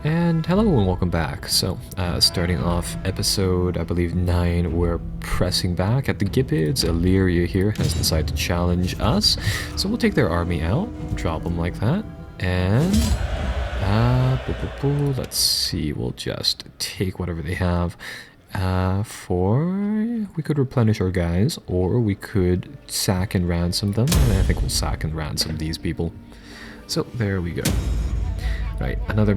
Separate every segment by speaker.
Speaker 1: And hello and welcome back. So, starting off episode, I believe 9, we're pressing back at the Gipids. Illyria here has decided to challenge us. So we'll take their army out, drop them like that, and let's see, we'll just take whatever they have. We could replenish our guys, or we could sack and ransom them, and I think we'll sack and ransom these people. So there we go. Right, another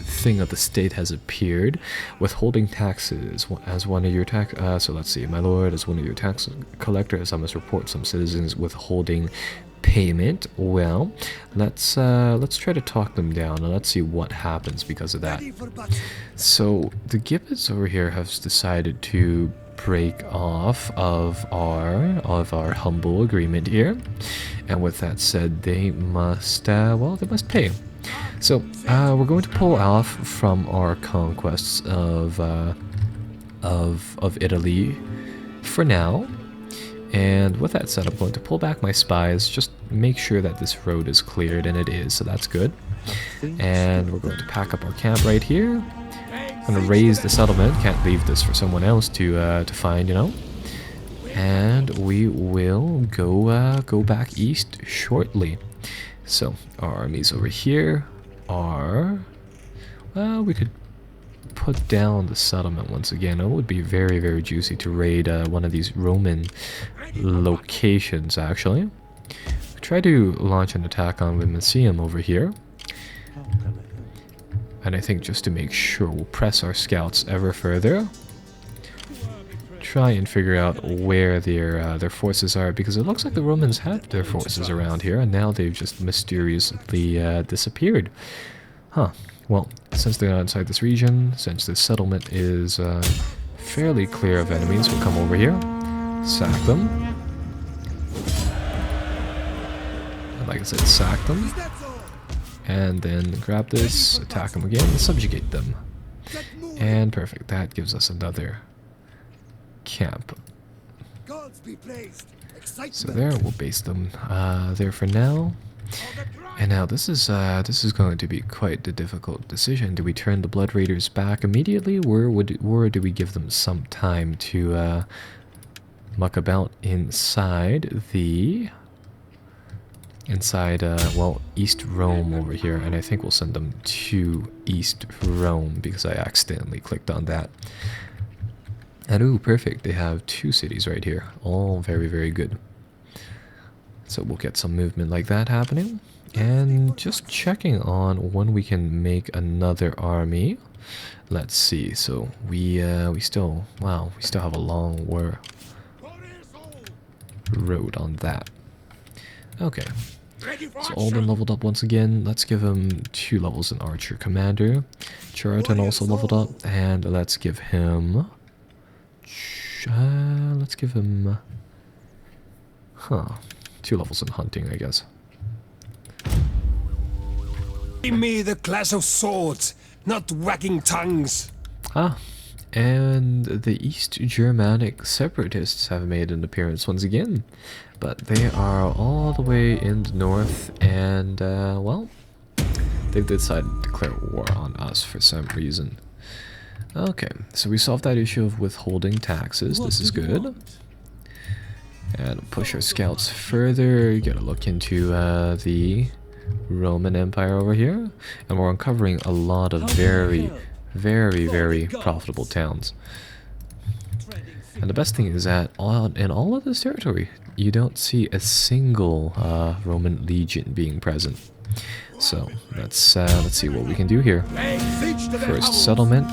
Speaker 1: thing of the state has appeared. Withholding taxes as one of your tax. So let's see, my lord, as one of your tax collectors, I must report some citizens withholding payment. Well, let's try to talk them down and let's see what happens because of that. So the Gibbets over here have decided to break off of our humble agreement here, and with that said, they must they must pay. So we're going to pull off from our conquests of Italy for now, and with that said, I'm going to pull back my spies, just make sure that this road is cleared, and it is, so that's good. And we're going to pack up our camp right here. I'm gonna raise the settlement. Can't leave this for someone else to find, you know. And we will go back east shortly. So our armies over here are, well, we could put down the settlement once again. It would be very, very juicy to raid one of these Roman locations. Actually, try to launch an attack on the Museum over here. And I think just to make sure, we'll press our scouts ever further. Try and figure out where their forces are, because it looks like the Romans had their forces around here, and now they've just mysteriously disappeared. Huh. Well, since they're not inside this region, since this settlement is fairly clear of enemies, we'll come over here, sack them. And like I said, sack them. And then grab this, attack them again, and subjugate them. And perfect, that gives us another camp. So there, we'll base them there for now. And now this is going to be quite a difficult decision. Do we turn the Blood Raiders back immediately, or do we give them some time to muck about inside well, East Rome over here, and I think we'll send them to East Rome because I accidentally clicked on that. And ooh, perfect, they have 2 cities right here, all very, very good. So we'll get some movement like that happening, and just checking on when we can make another army. Let's see, so we still have a long road on that. Okay, so Alden leveled up once again. Let's give him 2 levels in Archer Commander. Chariton also leveled up, and let's give him 2 levels in Hunting, I guess.
Speaker 2: Give me the clash of swords, not wagging tongues.
Speaker 1: And the East Germanic separatists have made an appearance once again, but they are all the way in the north, and well, they've decided to declare war on us for some reason. Okay, so we solved that issue of withholding taxes. This is good. And push our scouts further, get a look into the Roman Empire over here, and we're uncovering a lot of very, very profitable towns. And the best thing is that in all of this territory, you don't see a single Roman legion being present. So let's see what we can do here. First settlement.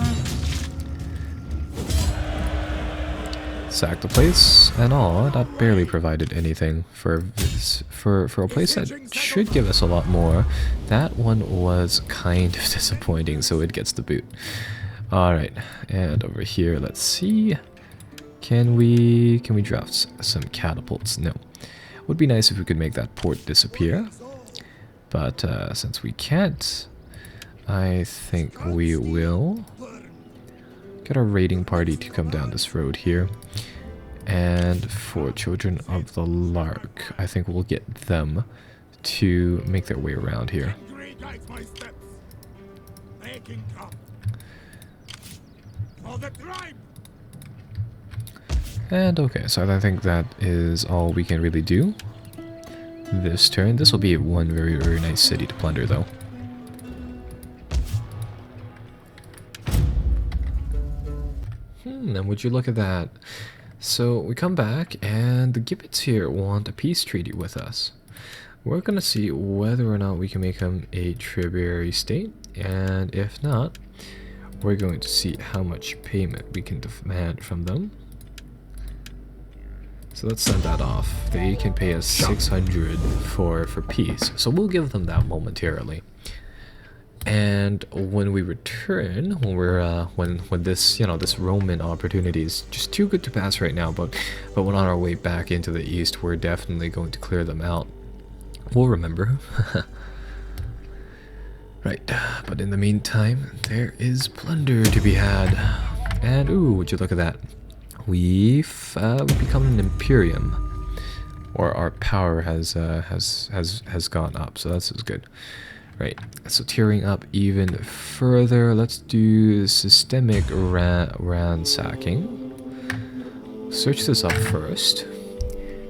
Speaker 1: Sack the place, and that barely provided anything for a place that should give us a lot more. That one was kind of disappointing, so it gets the boot. Alright, and over here, let's see. Can we draft some catapults? No. Would be nice if we could make that port disappear, but since we can't, I think we will get our raiding party to come down this road here. And for Children of the Lark, I think we'll get them to make their way around here.
Speaker 2: Angry guides my steps. Making come. For the tribe.
Speaker 1: And okay, so I think that is all we can really do this turn. This will be one very, very nice city to plunder, though. And would you look at that? So we come back, and the Gibbets here want a peace treaty with us. We're gonna see whether or not we can make them a tributary state, and if not, we're going to see how much payment we can demand from them. So let's send that off. They can pay us 600 for peace, so we'll give them that momentarily. And when we return, when we're when this this Roman opportunity is just too good to pass right now, but when on our way back into the east, we're definitely going to clear them out. We'll remember. Right, but in the meantime, there is plunder to be had. And ooh, would you look at that? We've become an imperium, or our power has gone up, so that's good. Right, so tearing up even further, let's do systemic ransacking. Search this up first.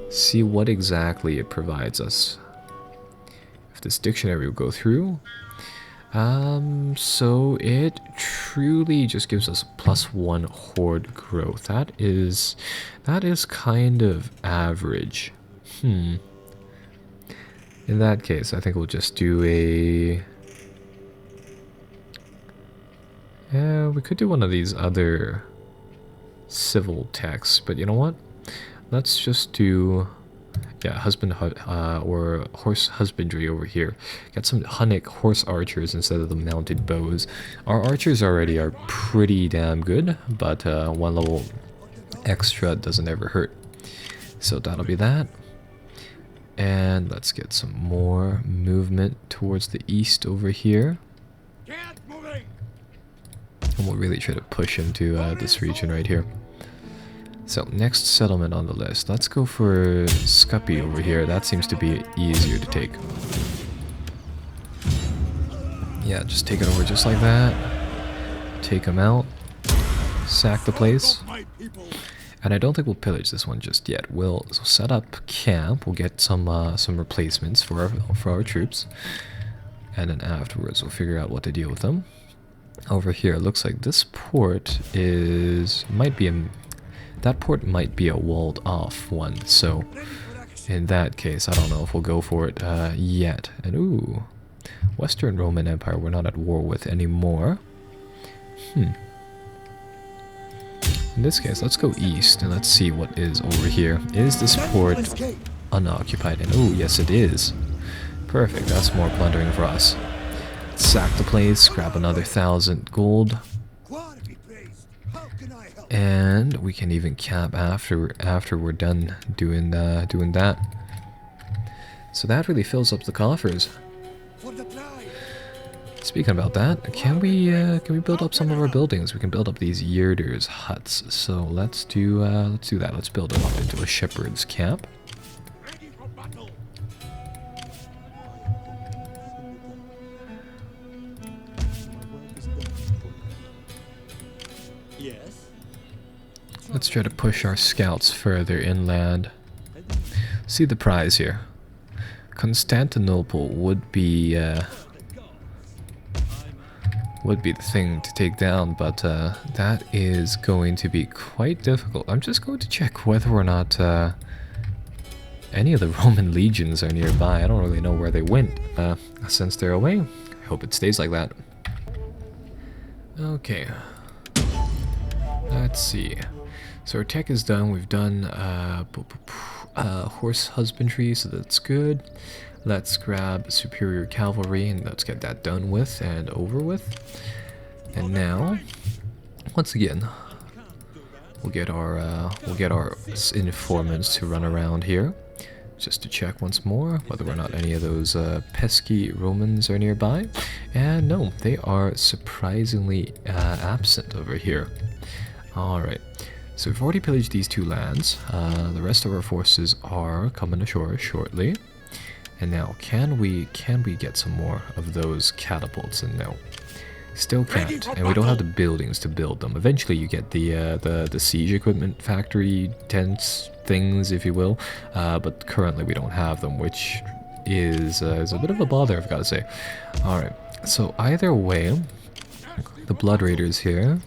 Speaker 1: See what exactly it provides us. If this dictionary will go through. So it truly just gives us +1 horde growth. That is kind of average. In that case, I think we'll just do a... Yeah, we could do one of these other civil techs, but you know what? Let's just do... Yeah, or horse husbandry over here. Got some Hunnic horse archers instead of the mounted bows. Our archers already are pretty damn good, but one level extra doesn't ever hurt. So that'll be that. And let's get some more movement towards the east over here. And we'll really try to push into this region right here. So, next settlement on the list. Let's go for Scuppy over here. That seems to be easier to take. Yeah, just take it over just like that. Take them out. Sack the place. And I don't think we'll pillage this one just yet. We'll set up camp. We'll get some replacements for our troops. And then afterwards, we'll figure out what to deal with them. Over here, it looks like this port that port might be a walled off one, so in that case, I don't know if we'll go for it yet. And ooh, Western Roman Empire we're not at war with anymore. In this case, let's go east and let's see what is over here. Is this port unoccupied? And oh, yes it is. Perfect, that's more plundering for us. Sack the place, grab another 1,000 gold. And we can even cap after we're done doing that. So that really fills up the coffers. Speaking about that, can we build up some of our buildings? We can build up these Yerders huts. So let's do that. Let's build them up into a shepherd's camp. Let's try to push our scouts further inland. See the prize here. Constantinople would be the thing to take down, but that is going to be quite difficult. I'm just going to check whether or not any of the Roman legions are nearby. I don't really know where they went since they're away. I hope it stays like that. Okay. Let's see. So our tech is done. We've done horse husbandry, so that's good. Let's grab superior cavalry and let's get that done with and over with. And now, once again, we'll get our informants to run around here, just to check once more whether or not any of those pesky Romans are nearby. And no, they are surprisingly absent over here. All right. So we've already pillaged these two lands. The rest of our forces are coming ashore shortly. And now, can we get some more of those catapults in? No. Still can't, and we don't have the buildings to build them. Eventually you get the siege equipment factory tents things, if you will, but currently we don't have them, which is a bit of a bother, I've got to say. Alright, so either way, the Blood Raiders here,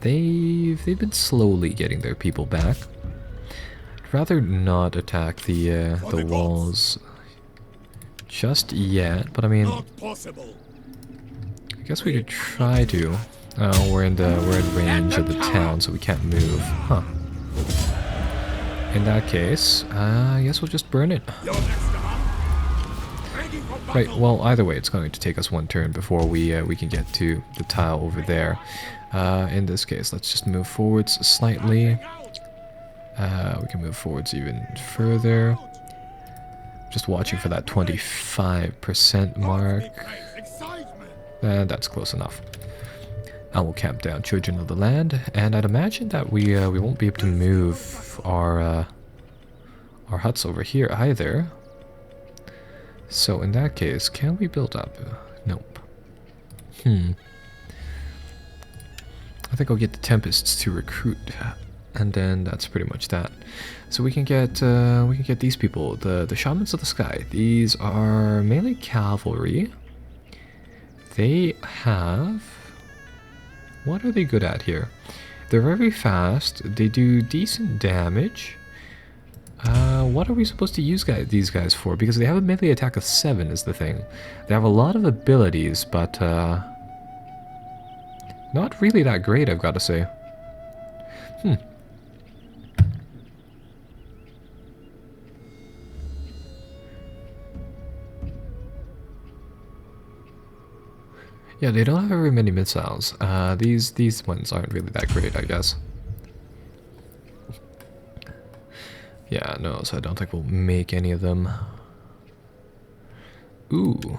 Speaker 1: they've been slowly getting their people back. I'd rather not attack the walls just yet, but I mean, I guess we could try to. Oh, we're in range of the town, so we can't move. Huh. In that case, I guess we'll just burn it. Right, well, either way, it's going to take us one turn before we can get to the tile over there. In this case, let's just move forwards slightly. We can move forwards even further. Just watching for that 25% mark. And that's close enough. I will camp down Children of the Land, and I'd imagine that we won't be able to move our huts over here either. So in that case, can we build up? Nope. I think I'll get the Tempests to recruit, and then that's pretty much that. So we can get these people, the Shamans of the Sky. These are mainly cavalry. They have... What are they good at here? They're very fast. They do decent damage. What are we supposed to use these guys for? Because they have a melee attack of 7 is the thing. They have a lot of abilities, but not really that great, I've got to say. Yeah, they don't have very many missiles. These ones aren't really that great, I guess. Yeah, no, so I don't think we'll make any of them. Ooh,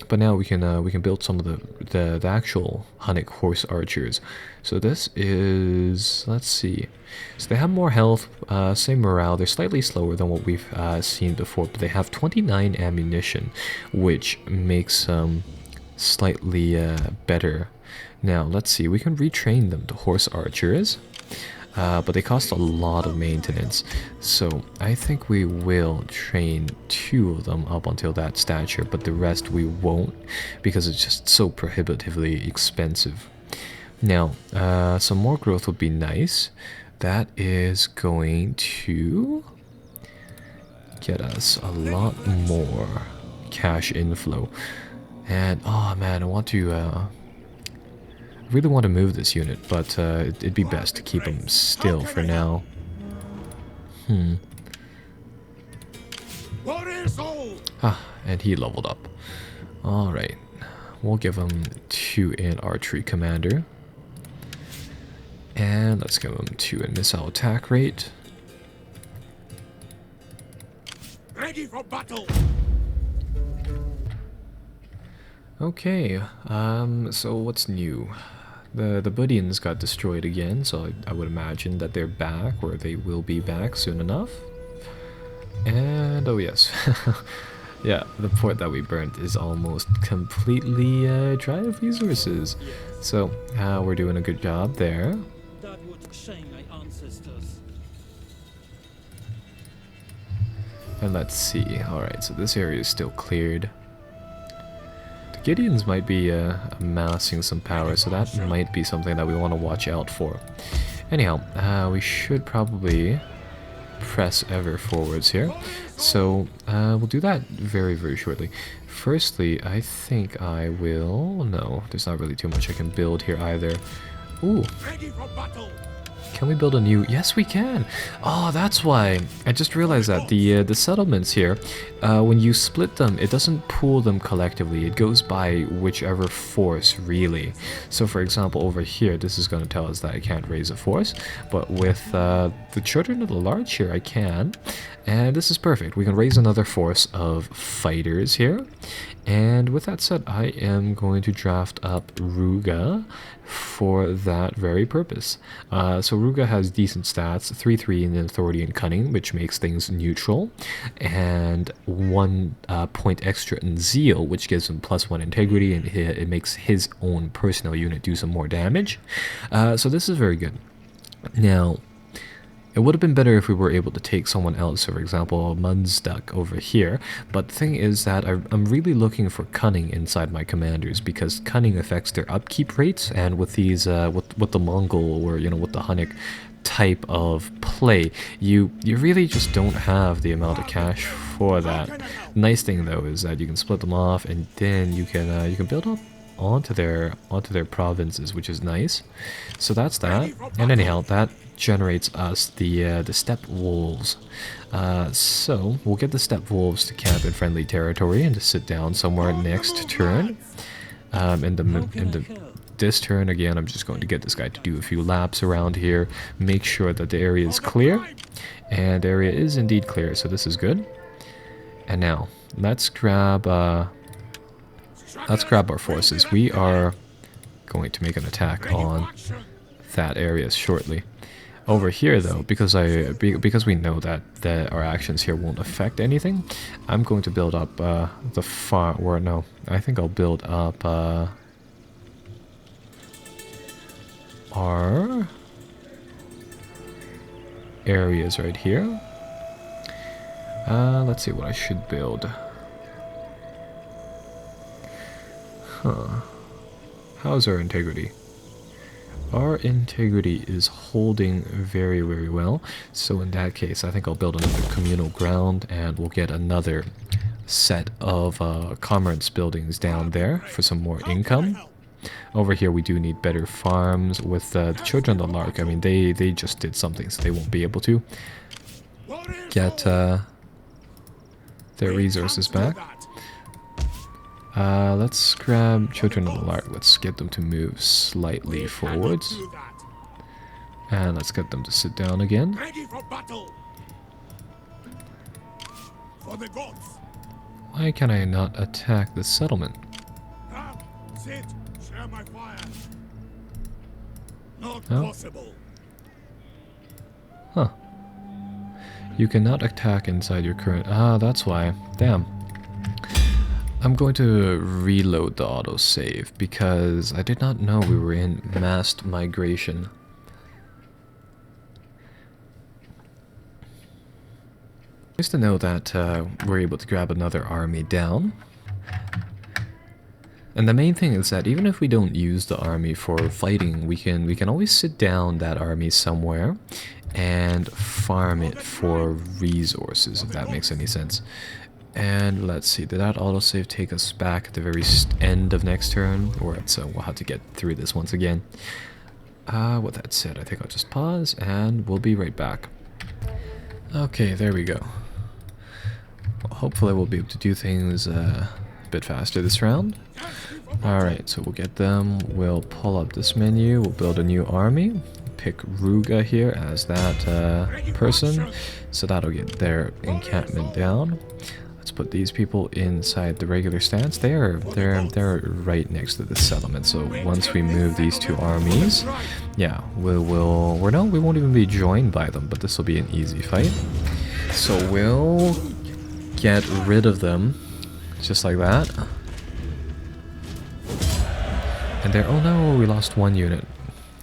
Speaker 1: but now we can build some of the actual Hunnic horse archers. So this is, let's see. So they have more health, same morale. They're slightly slower than what we've seen before, but they have 29 ammunition, which makes slightly better. Now let's see, we can retrain them to horse archers, but they cost a lot of maintenance, so I think we will train 2 of them up until that stature, but the rest we won't, because it's just so prohibitively expensive. Now some more growth would be nice. That is going to get us a lot more cash inflow. And, oh man, I really want to move this unit, but it'd be best to keep him still for now. And he leveled up. Alright, we'll give him 2 in archery commander. And let's give him 2 in missile attack rate.
Speaker 2: Ready for battle!
Speaker 1: Okay, so what's new? The Budians got destroyed again, so I would imagine that they're back, or they will be back soon enough. And, oh yes, yeah, the port that we burnt is almost completely dry of resources. So, we're doing a good job there.
Speaker 3: That would shame my ancestors.
Speaker 1: And let's see, alright, so this area is still cleared. Gideons might be amassing some power, so that might be something that we want to watch out for. Anyhow, we should probably press ever forwards here. So we'll do that very, very shortly. Firstly, I think I will... No, there's not really too much I can build here either. Ooh. Can we build a new... Yes, we can! Oh, that's why! I just realized that the settlements here, when you split them, it doesn't pool them collectively. It goes by whichever force, really. So, for example, over here, this is going to tell us that I can't raise a force. But with the Children of the Large here, I can. And this is perfect. We can raise another force of fighters here. And with that said, I am going to draft up Ruga for that very purpose. So Ruga has decent stats, 3-3 in authority and cunning, which makes things neutral, and 1 point extra in zeal, which gives him +1 integrity, and it makes his own personal unit do some more damage. So this is very good. Now, it would have been better if we were able to take someone else, for example, Mundsduck over here, but the thing is that I'm really looking for cunning inside my commanders, because cunning affects their upkeep rates, and with these, with the Mongol, or, you know, with the Hunnic type of play, you really just don't have the amount of cash for that. Nice thing, though, is that you can split them off, and then you can build up onto their provinces, which is nice. So that's that. And anyhow, that generates us the steppe wolves. So we'll get the steppe wolves to camp in friendly territory and to sit down somewhere next turn. This turn again, I'm just going to get this guy to do a few laps around here, make sure that the area is clear, and the area is indeed clear, so this is good. And now let's grab our forces. We are going to make an attack on that area shortly. Over here, though, because we know that our actions here won't affect anything, I'm going to build up the farm. Or no, I think I'll build up our areas right here. Let's see what I should build. How's our integrity? Our integrity is holding very, very well. So in that case, I think I'll build another communal ground, and we'll get another set of commerce buildings down there for some more income. Over here, we do need better farms with the Children of the Lark. I mean, they just did something, so they won't be able to get their resources back. Let's grab Children of the Lark. Let's get them to move slightly forwards. And let's get them to sit down again. Why can I not attack the settlement? No? Huh. You cannot attack inside your current... Ah, that's why. Damn. I'm going to reload the autosave because I did not know we were in massed migration. Nice to know that we're able to grab another army down. And the main thing is that even if we don't use the army for fighting, we can always sit down that army somewhere and farm it for resources, if that makes any sense. And let's see, did that autosave take us back at the very end of next turn? Or so we'll have to get through this once again. With that said, I think I'll just pause and we'll be right back. Okay, there we go. Well, hopefully we'll be able to do things a bit faster this round. Alright, so we'll get them, we'll pull up this menu, we'll build a new army. Pick Ruga here as that person, so that'll get their encampment down. Let's put these people inside the regular stance. They're right next to the settlement. So once we move these two armies, yeah, we won't even be joined by them, but this will be an easy fight. So we'll get rid of them just like that. And there, oh no, we lost one unit.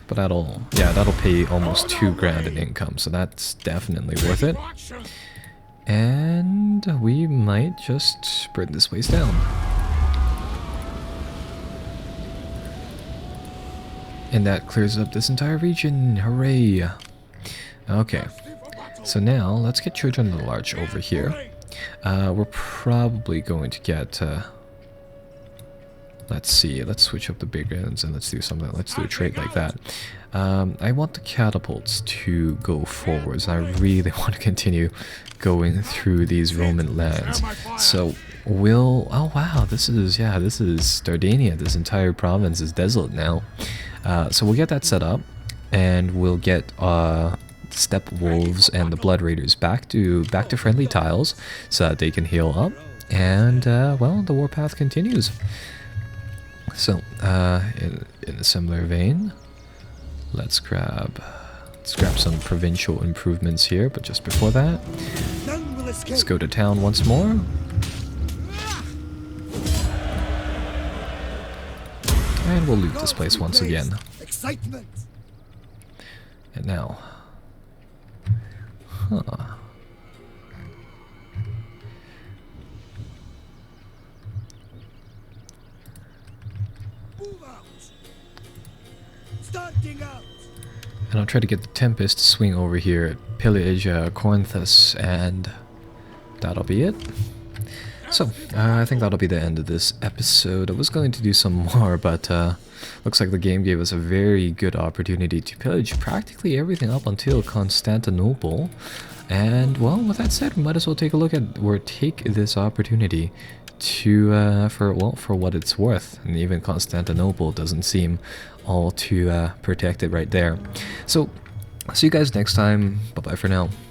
Speaker 1: But that'll pay almost 2 grand in income, so that's definitely worth it. And we might just bring this place down. And that clears up this entire region. Hooray! Okay, so now let's get Children of the Larch over here. We're probably going to get... let's see, let's switch up the big guns and let's do something. Let's do a trait like that. I want the catapults to go forwards. I really want to continue going through these Roman lands. So we'll... Oh wow, this is Dardania. This entire province is desolate now. So we'll get that set up, and we'll get steppe wolves and the blood raiders back to friendly tiles so that they can heal up. And well, the warpath continues. So, in a similar vein, let's grab some provincial improvements here, but just before that,
Speaker 2: None will escape.
Speaker 1: let's go to town once more. And we'll loot this place once again.
Speaker 2: Excitement.
Speaker 1: And now... Huh.
Speaker 2: Move out. Starting out.
Speaker 1: And I'll try to get the Tempest to swing over here, pillage Corinthus, and that'll be it. So, I think that'll be the end of this episode. I was going to do some more, but looks like the game gave us a very good opportunity to pillage practically everything up until Constantinople. And, well, with that said, we might as well take a look at, or take this opportunity to, for what it's worth. And even Constantinople doesn't seem all too protected right there. So, see you guys next time. Bye-bye for now.